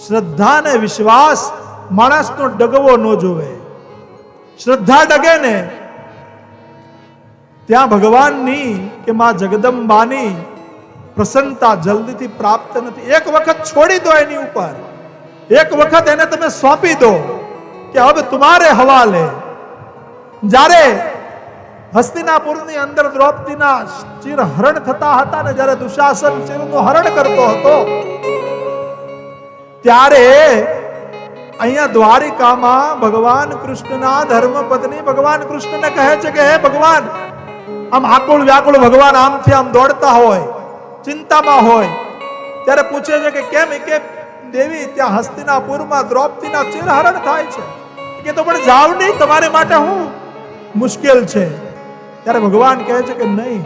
શ્રદ્ધા ને વિશ્વાસ માણસનો ડગવો ન જોવે. શ્રદ્ધા ડગે ને ત્યાં ભગવાનની કે માં જગદંબાની પ્રસન્નતા જલ્દીથી પ્રાપ્ત નથી. એક વખત છોડી દો એની ઉપર, એક વખત એને તમે સોંપી દો કે હવે તમારે હવાલે. જ્યારે હસ્તિનાપુરની અંદર દ્રૌપદીના ચિર હરણ થતા હતા ને જ્યારે દુશાસન ચિરનું હરણ કરતો હતો ત્યારે અહીંયા દ્વારિકામાં ભગવાન કૃષ્ણના ધર્મપત્ની ભગવાન કૃષ્ણને કહે છે કે હે ભગવાન, આમ આકુળ વ્યાકુળ ભગવાન આમથી આમ દોડતા હોય, ચિંતામાં હોય ત્યારે પૂછે છે કે કેમ? કે દેવી ત્યાં હસ્તિનાપુરમાં દ્રૌપદીના ચિરહરણ થાય છે કે તો પણ જાવ નહીં, તમારી માટે હું મુશ્કેલ છે. ત્યારે ભગવાન કહે છે કે નહીં,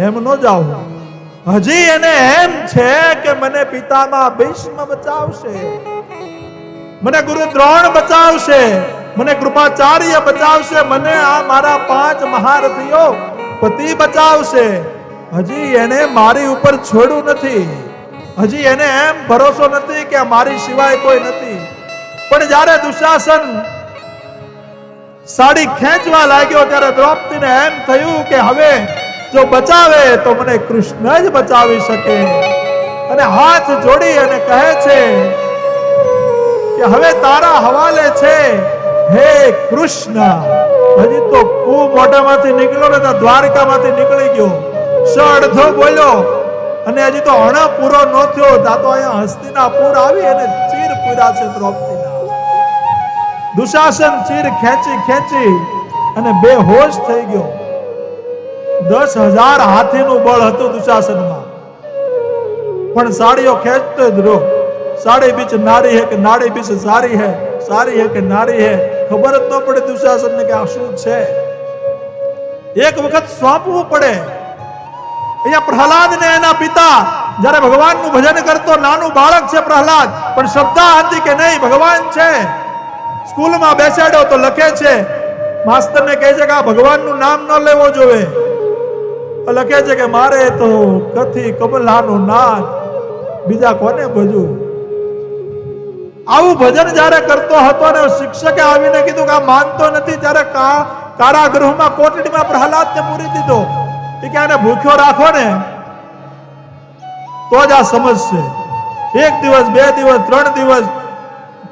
એમ ન જાવ. હજી એને એમ છે કે મને પિતામાં ભીષ્મ બચાવશે, મને ગુરુ દ્રોણ બચાવશે, મને કૃપાચાર્ય બચાવશે, મને આ મારા 5 મહારથીઓ પતિ બચાવશે. હજી એને મારી ઉપર છોડ્યું નથી. હજી એને એમ ભરોસો નથી કે મારી સિવાય કોઈ નથી. પણ જ્યારે દુશાસન સાડી ખેંચવા લાગ્યો ત્યારે દ્રૌપદીને એમ થયું કે હવે જો બચાવે તો મને કૃષ્ણ જ બચાવી શકે. અને હાથ જોડી અને કહે છે કે હવે તારા હવાલે છે હે કૃષ્ણ. હજી તો કુ મોઢામાંથી નીકળ્યો ને દ્વારકામાંથી નીકળી ગયો, અડધો બોલ્યો અને હજી તો અણ પૂરો ન થયો તા તો અહીંયા હસ્તિનાપુર આવી અને ચીર પૂર્યા છે દ્રૌપદીના. દુશાસન ચીર ખેંચી ખેંચી અને બેહોશ થઈ ગયો. 10,000 હાથીનું બળ હતું દુશાસનમાં, પણ સાડીઓ ખેંચતો જ રહ્યો. સાડી બીચ નારી હે કે નાડી બીચ સારી હે, સારી હે કે નારી હે, ખબર જ ન પડે દુશાસનને કે આ શું છે. એક વખત સોંપવું પડે. અહીંયા પ્રહલાદ ને એના પિતા જ્યારે ભગવાનનું ભજન કરતો નાનું બાળક છે પ્રહલાદ, પણ શ્રદ્ધા હતી કે નહીં ભગવાન છે. સ્કૂલમાં બેસાડ્યો તો લખે છે, માસ્તરને કહે છે કે આ ભગવાનનું નામ ન લેવો જોઈએ. લખે છે કે મારે તો કથી કમલાનું નાદ, બીજા કોને ભજવું. આવું ભજન જ્યારે કરતો હતો ને શિક્ષકે આવીને કીધું કે આ માનતો નથી, ત્યારે કારાગૃહમાં કોટડીમાં પ્રહલાદને પૂરી દીધો કે આને ભૂખ્યો રાખો ને તો જ આ સમજશે. 1 દિવસ 2 દિવસ 3 દિવસ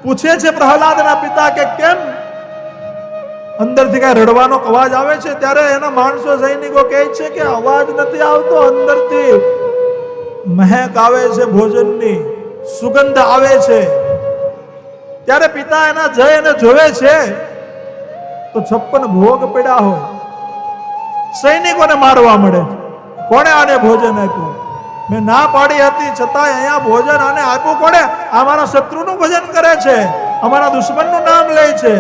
પૂછે છે પ્રહલાદના પિતા કે કેમ અંદરથી કઈ રડવાનો અવાજ આવે છે. ત્યારે એના માણસો સૈનિકો કહે છે કે અવાજ નથી આવતો, અંદરથી મહેક આવે છે, ભોજનની સુગંધ આવે છે. ત્યારે પિતા એના જઈને જોવે છે તો 56 ભોગ પડ્યા હોય, સૈનિકોને મારવા મળે. કોણે આને ભોજન આપ્યું? મેં ના પાડી હતી છતાં અહીંયા ભોજન આને આપ્યું કોણે? અમારા શત્રુનું ભજન કરે છે, અમારા દુશ્મનનું નામ લે છે.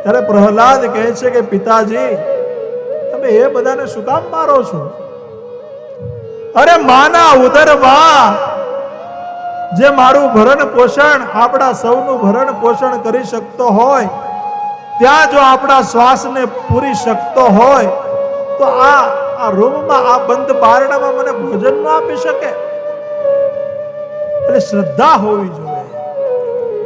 ત્યારે પ્રહલાદ કહે છે કે પિતાજી તમે એ બધાને શું કામ મારો છો? અરે માના ઉદરમાં જે મારું ભરણ પોષણ, આપણા સૌનું ભરણ પોષણ કરી શકતો હોય, ત્યાં જો આપણા શ્વાસને પૂરી શકતો હોય તો આ રૂમમાં આ બંધ બારણામાં મને ભોજન ન આપી શકે? એટલે શ્રદ્ધા હોવી જોઈએ.